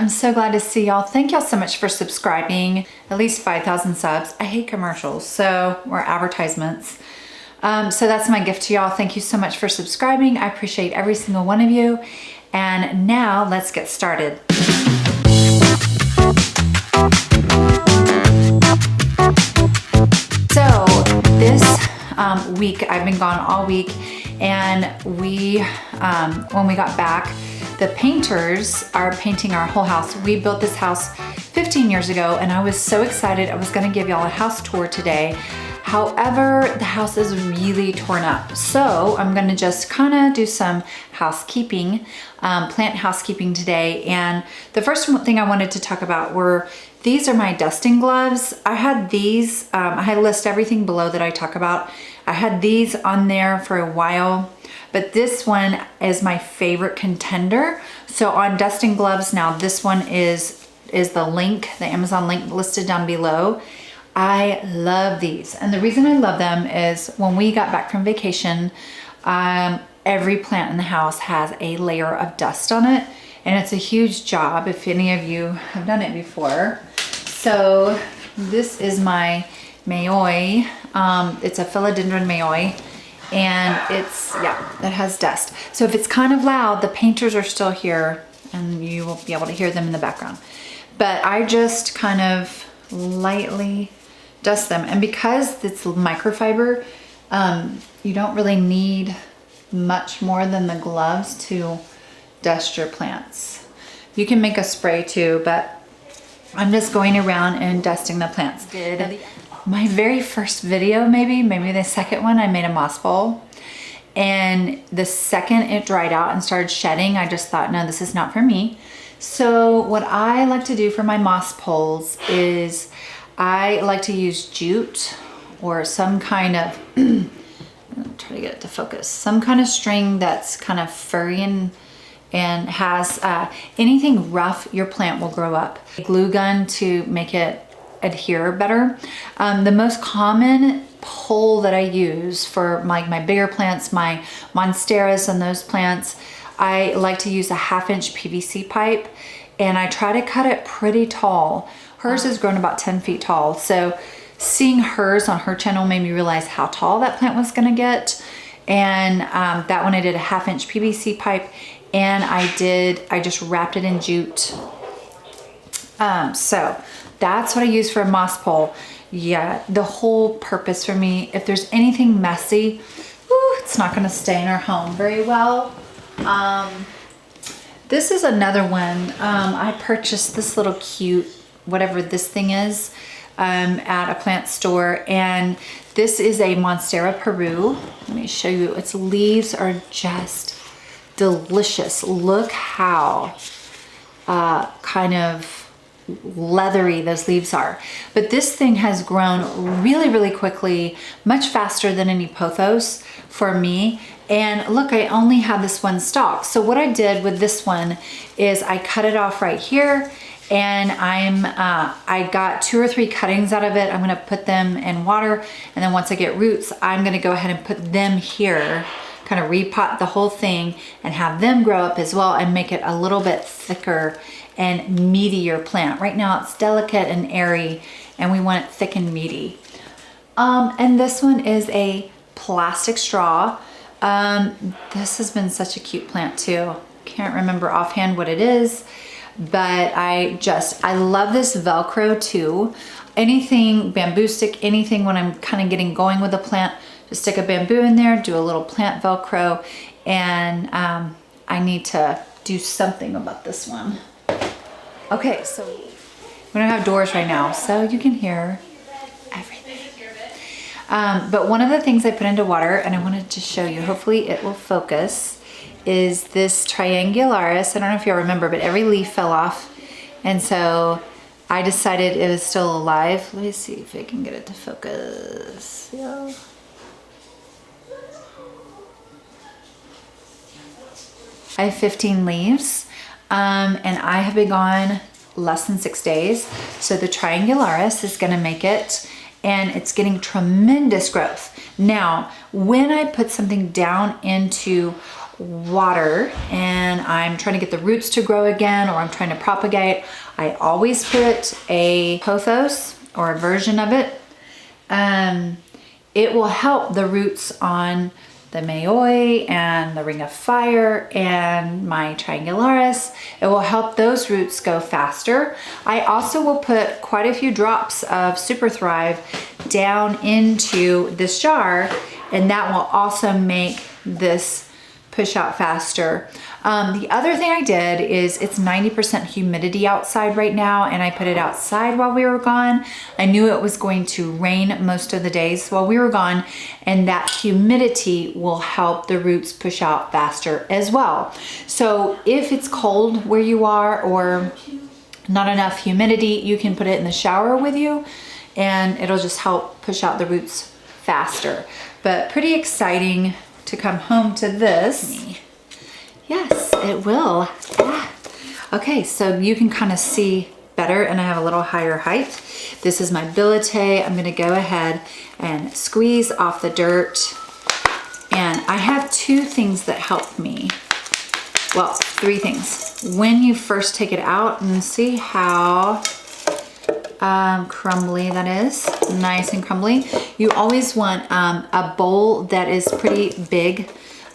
I'm so glad to see y'all. Thank y'all so much for subscribing. At least 5,000 subs. I hate commercials, or advertisements. So that's my gift to y'all. Thank you so much for subscribing. I appreciate every single one of you. And now let's get started. So this week, I've been gone all week, and when we got back, the painters are painting our whole house. We built this house 15 years ago, and I was so excited. I was gonna give y'all a house tour today. However, the house is really torn up. So I'm gonna just kind of do some housekeeping, plant housekeeping today. And the first thing I wanted to talk about were, these are my dusting gloves. I had these, I list everything below that I talk about. I had these on there for a while, but this one is my favorite contender. So on dusting gloves now, this one is the link, the Amazon link listed down below. I love these. And the reason I love them is when we got back from vacation, every plant in the house has a layer of dust on it. And it's a huge job if any of you have done it before. So this is my Mayoi. It's a philodendron Mayoi. And it's, it has dust. So if it's kind of loud, the painters are still here and you will be able to hear them in the background. But I just kind of lightly dust them. And because it's microfiber, you don't really need much more than the gloves to dust your plants. You can make a spray too, but I'm just going around and dusting the plants. My very first video, maybe the second one, I made a moss bowl. And the second it dried out and started shedding, I just thought, no, this is not for me. So what I like to do for my moss poles is I like to use jute or some kind of, I'm gonna try to get it to focus, some kind of string that's kind of furry and has anything rough, your plant will grow up. Glue gun to make it adhere better. The most common pole that I use for my bigger plants, my monsteras and those plants, I like to use a 1/2-inch PVC pipe, and I try to cut it pretty tall. Hers has grown about 10 feet tall. So seeing hers on her channel made me realize how tall that plant was gonna get. And that one I did a 1/2-inch PVC pipe, and I just wrapped it in jute. So that's what I use for a moss pole. Yeah, the whole purpose for me, if there's anything messy, it's not gonna stay in our home very well. This is another one. I purchased this little cute, whatever this thing is, at a plant store. And this is a Monstera Peru. Let me show you, its leaves are just delicious. Look how kind of leathery those leaves are. But this thing has grown really, really quickly, much faster than any pothos for me. And look, I only have this one stalk. So what I did with this one is I cut it off right here, and I got 2 or 3 cuttings out of it. I'm gonna put them in water, and then once I get roots, I'm gonna go ahead and put them here, kind of repot the whole thing and have them grow up as well and make it a little bit thicker and meatier plant. Right now it's delicate and airy, and we want it thick and meaty. And this one is a plastic straw. This has been such a cute plant too. Can't remember offhand what it is, but I love this Velcro too. Anything, bamboo stick, anything when I'm kind of getting going with a plant, just stick a bamboo in there, do a little plant Velcro, and I need to do something about this one. Okay, so we don't have doors right now, so you can hear everything. But one of the things I put into water, and I wanted to show you, hopefully it will focus, is this triangularis. I don't know if y'all remember, but every leaf fell off. And so I decided it was still alive. Let me see if I can get it to focus. Yeah. I have 15 leaves, and I have been gone less than 6 days. So the triangularis is gonna make it, and it's getting tremendous growth. Now, when I put something down into water and I'm trying to get the roots to grow again, or I'm trying to propagate, I always put a pothos or a version of it. It will help the roots on the mayoi and the ring of fire and my triangularis. It will help those roots go faster. I also will put quite a few drops of Super Thrive down into this jar, and that will also make this push out faster. The other thing I did is it's 90% humidity outside right now, and I put it outside while we were gone. I knew it was going to rain most of the days while we were gone, and that humidity will help the roots push out faster as well. So if it's cold where you are or not enough humidity, you can put it in the shower with you and it'll just help push out the roots faster. But pretty exciting to come home to this. Yes, it will. Ah. Okay, so you can kind of see better, and I have a little higher height. This is my billet. I'm gonna go ahead and squeeze off the dirt. And I have two things that help me. Well, three things. When you first take it out, and see how crumbly that is, nice and crumbly. You always want a bowl that is pretty big,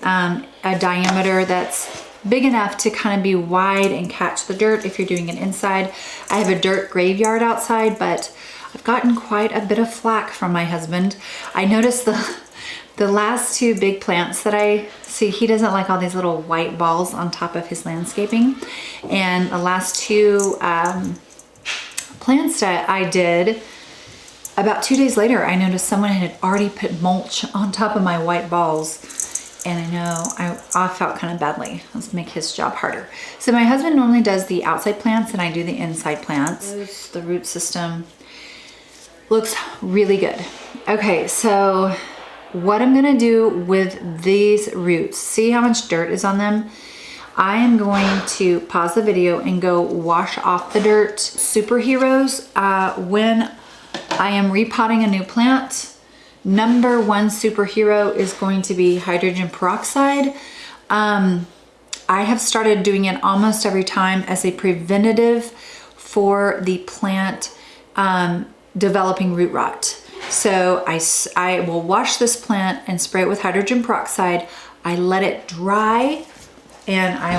a diameter that's big enough to kind of be wide and catch the dirt if you're doing it inside. I have a dirt graveyard outside, but I've gotten quite a bit of flack from my husband. I noticed the last two big plants that I see, he doesn't like all these little white balls on top of his landscaping. And the last two plants that I did, about 2 days later, I noticed someone had already put mulch on top of my white balls. And I know I felt kind of badly. Let's make his job harder. So my husband normally does the outside plants and I do the inside plants. The root system looks really good. Okay, so what I'm gonna do with these roots, see how much dirt is on them? I am going to pause the video and go wash off the dirt. Superheroes, when I am repotting a new plant, number one superhero is going to be hydrogen peroxide. I have started doing it almost every time as a preventative for the plant developing root rot. So I will wash this plant and spray it with hydrogen peroxide. I let it dry, and I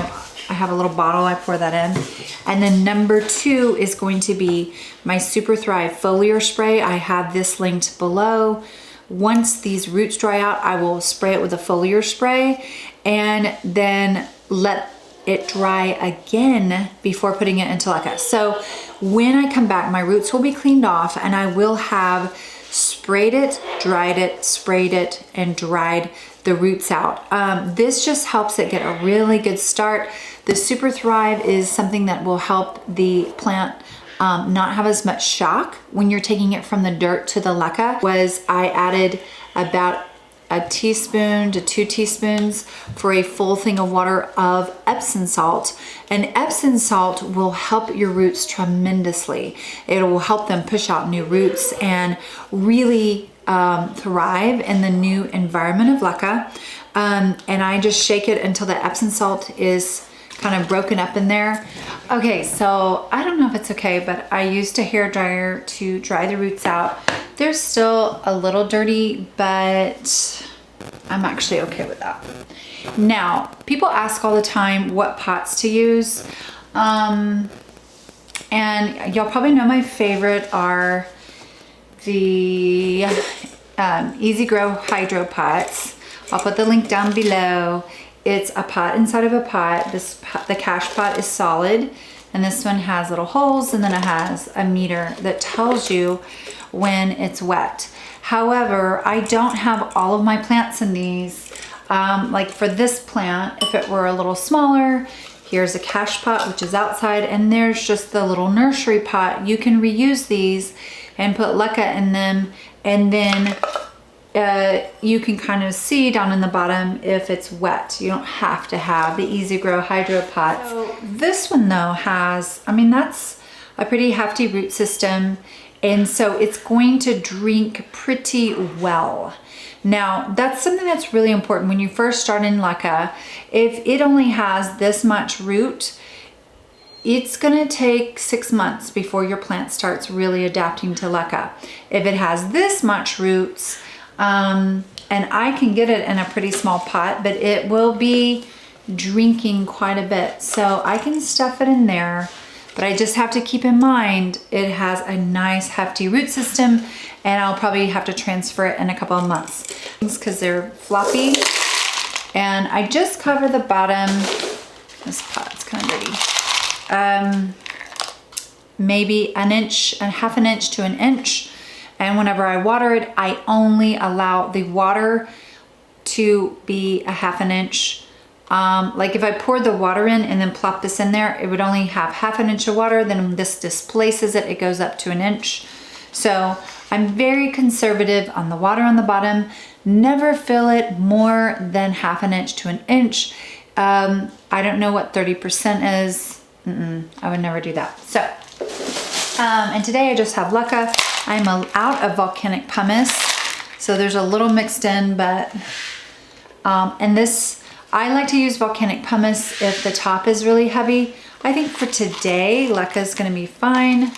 have a little bottle, I pour that in. And then number two is going to be my Super Thrive foliar spray. I have this linked below. Once these roots dry out, I will spray it with a foliar spray and then let it dry again before putting it into leca. So when I come back, my roots will be cleaned off and I will have sprayed it, dried it, sprayed it, and dried the roots out. This just helps it get a really good start. The Super Thrive is something that will help the plant not have as much shock when you're taking it from the dirt to the leca. I added about a teaspoon to 2 teaspoons for a full thing of water of Epsom salt. And Epsom salt will help your roots tremendously. It will help them push out new roots and really thrive in the new environment of leca. And I just shake it until the Epsom salt is kind of broken up in there. Okay, so I don't know if it's okay, but I used a hair dryer to dry the roots out. They're still a little dirty, but I'm actually okay with that. Now, people ask all the time what pots to use. And y'all probably know my favorite are the Easy Grow Hydro pots. I'll put the link down below. It's a pot inside of a pot. The cash pot is solid, and this one has little holes, and then it has a meter that tells you when it's wet. However, I don't have all of my plants in these. Like for this plant, if it were a little smaller, here's a cash pot, which is outside, and there's just the little nursery pot. You can reuse these and put leca in them, and then you can kind of see down in the bottom if it's wet. You don't have to have the Easy Grow Hydro pots. So this one though has, I mean, that's a pretty hefty root system, And so it's going to drink pretty well. Now, that's something that's really important when you first start in leca. If it only has this much root, it's gonna take 6 months before your plant starts really adapting to leca. If it has this much roots, and I can get it in a pretty small pot, but it will be drinking quite a bit. So I can stuff it in there, but I just have to keep in mind it has a nice hefty root system, and I'll probably have to transfer it in a couple of months because they're floppy. And I just cover the bottom. This pot's kind of dirty. Maybe an inch, a half an inch to an inch. And whenever I water it, I only allow the water to be a half an inch. Like if I poured the water in and then plop this in there, it would only have half an inch of water. Then when this displaces it, it goes up to an inch. So I'm very conservative on the water on the bottom. Never fill it more than half an inch to an inch. I don't know what 30% is. I would never do that. So, and today I just have leca. I'm out of volcanic pumice. So there's a little mixed in, but, and this, I like to use volcanic pumice if the top is really heavy. I think for today, leca is gonna be fine.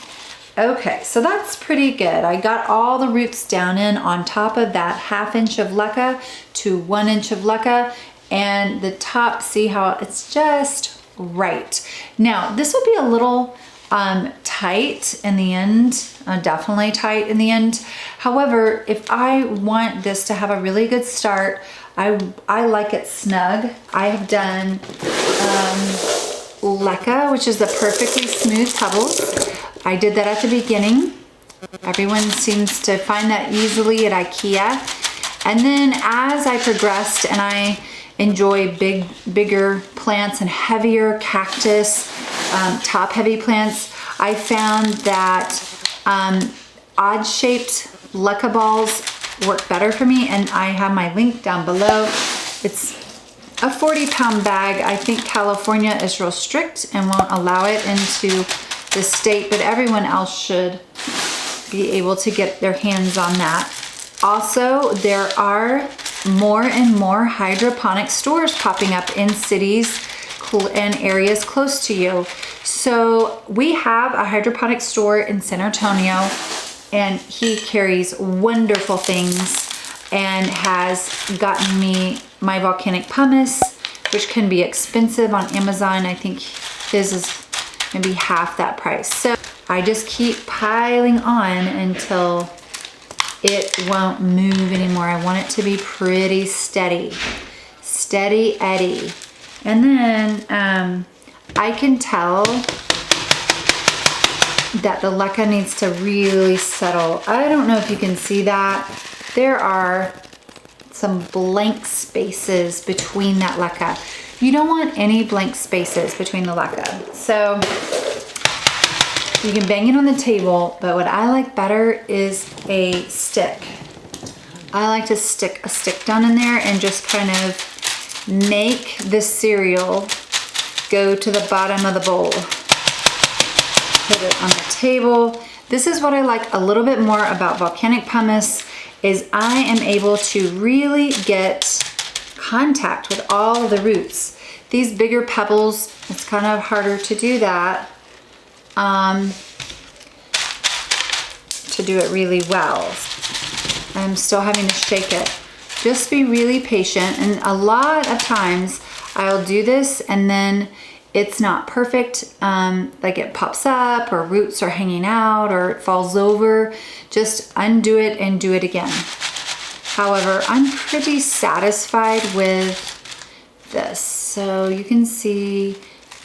Okay, so that's pretty good. I got all the roots down in on top of that half inch of leca to 1 inch of leca, and the top, see how it's just right. Now, this will be a little tight in the end, definitely tight in the end. However, if I want this to have a really good start, I like it snug. I have done leca, which is the perfectly smooth pebbles. I did that at the beginning. Everyone seems to find that easily at IKEA. And then as I progressed and I enjoy bigger plants and heavier cactus, top heavy plants, I found that odd shaped leca balls work better for me, and I have my link down below. It's a 40-pound bag. I think California is real strict and won't allow it into the state, but everyone else should be able to get their hands on that. Also, there are more and more hydroponic stores popping up in cities and areas close to you. So we have a hydroponic store in San Antonio, and he carries wonderful things and has gotten me my volcanic pumice, which can be expensive on Amazon. I think his is maybe half that price. So I just keep piling on until it won't move anymore. I want it to be pretty steady, steady Eddie. And then I can tell that the leca needs to really settle. I don't know if you can see that. There are some blank spaces between that leca. You don't want any blank spaces between the leca. So you can bang it on the table, but what I like better is a stick. I like to stick a stick down in there and just kind of make the cereal go to the bottom of the bowl. Put it on the table. This is what I like a little bit more about volcanic pumice, is I am able to really get contact with all of the roots. These bigger pebbles, it's kind of harder to do that, to do it really well. I'm still having to shake it. Just be really patient, and a lot of times I'll do this and then it's not perfect, like it pops up or roots are hanging out or it falls over. Just undo it and do it again. However, I'm pretty satisfied with this. So you can see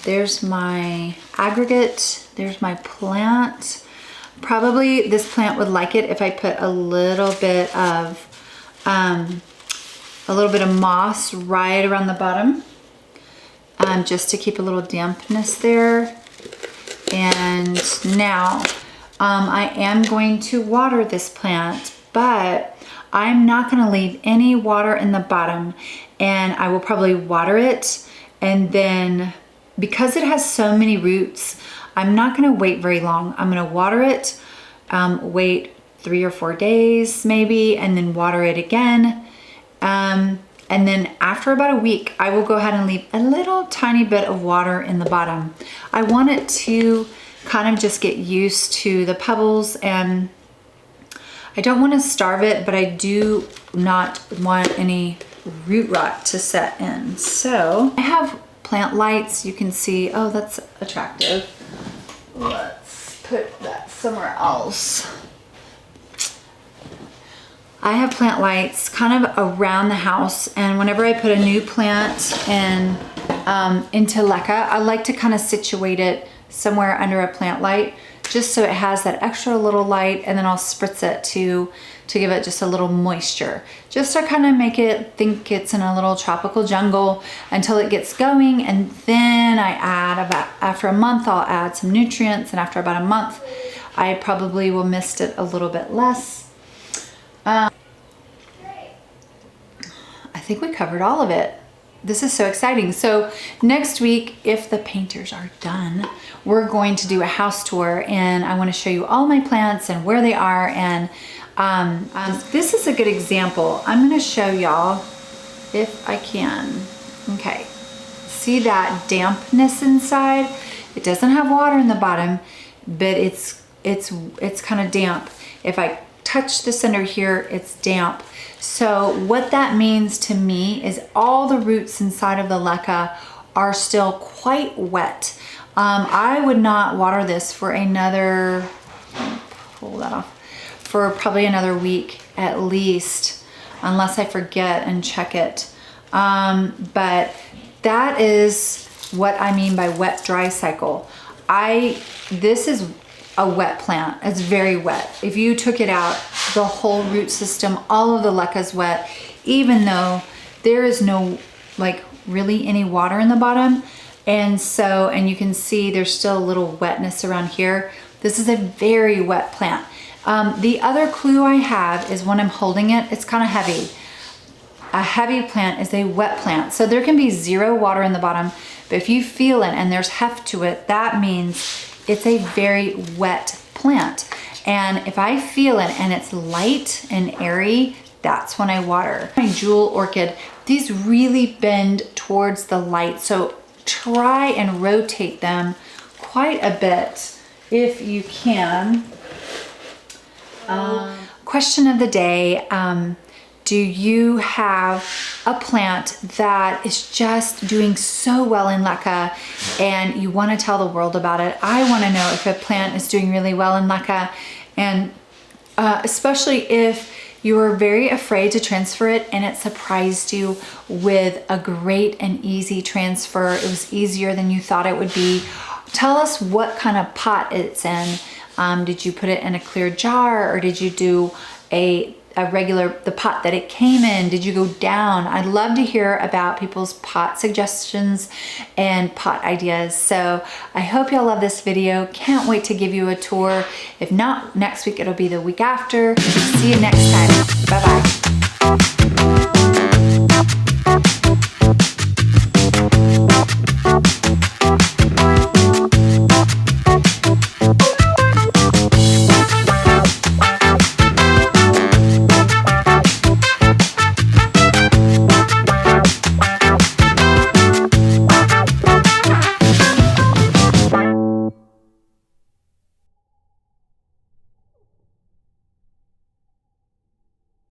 there's my aggregate, there's my plant. Probably this plant would like it if I put a little bit of moss right around the bottom. Just to keep a little dampness there. And now I am going to water this plant, but I'm not going to leave any water in the bottom, and I will probably water it, and then because it has so many roots, I'm not going to wait very long. I'm going to water it wait 3 or 4 days maybe, and then water it again. And then after about a week, I will go ahead and leave a little tiny bit of water in the bottom. I want it to kind of just get used to the pebbles, and I don't want to starve it, but I do not want any root rot to set in. So I have plant lights. You can see, oh, that's attractive. Let's put that somewhere else. I have plant lights kind of around the house, and whenever I put a new plant in, into leca, I like to kind of situate it somewhere under a plant light, just so it has that extra little light, and then I'll spritz it to give it just a little moisture, just to kind of make it think it's in a little tropical jungle until it gets going. And then I add after a month, I'll add some nutrients, and after about a month, I probably will mist it a little bit less. I think we covered all of it. This is so exciting. So next week, if the painters are done, we're going to do a house tour, and I want to show you all my plants and where they are. And this is a good example. I'm going to show y'all if I can. Okay, see that dampness inside? It doesn't have water in the bottom, but it's kind of damp. If I touch this under here, it's damp. So what that means to me is all the roots inside of the leca are still quite wet. I would not water this for another, pull that off, for probably another week at least, unless I forget and check it. But that is what I mean by wet dry cycle. This is a wet plant. It's very wet. If you took it out, the whole root system, all of the leca's wet, even though there is no like really any water in the bottom. And you can see there's still a little wetness around here. This is a very wet plant. The other clue I have is when I'm holding it, it's kind of heavy. A heavy plant is a wet plant. So there can be 0 water in the bottom, but if you feel it and there's heft to it, that means it's a very wet plant. And if I feel it and it's light and airy, that's when I water. My jewel orchid, these really bend towards the light. So try and rotate them quite a bit if you can. Question of the day. Do you have a plant that is just doing so well in leca and you want to tell the world about it? I want to know if a plant is doing really well in leca, and especially if you were very afraid to transfer it and it surprised you with a great and easy transfer. It was easier than you thought it would be. Tell us what kind of pot it's in. Did you put it in a clear jar, or did you do the pot that it came in? Did you go down? I'd love to hear about people's pot suggestions and pot ideas. So I hope y'all love this video. Can't wait to give you a tour. If not next week, it'll be the week after. See you next time. Bye-bye.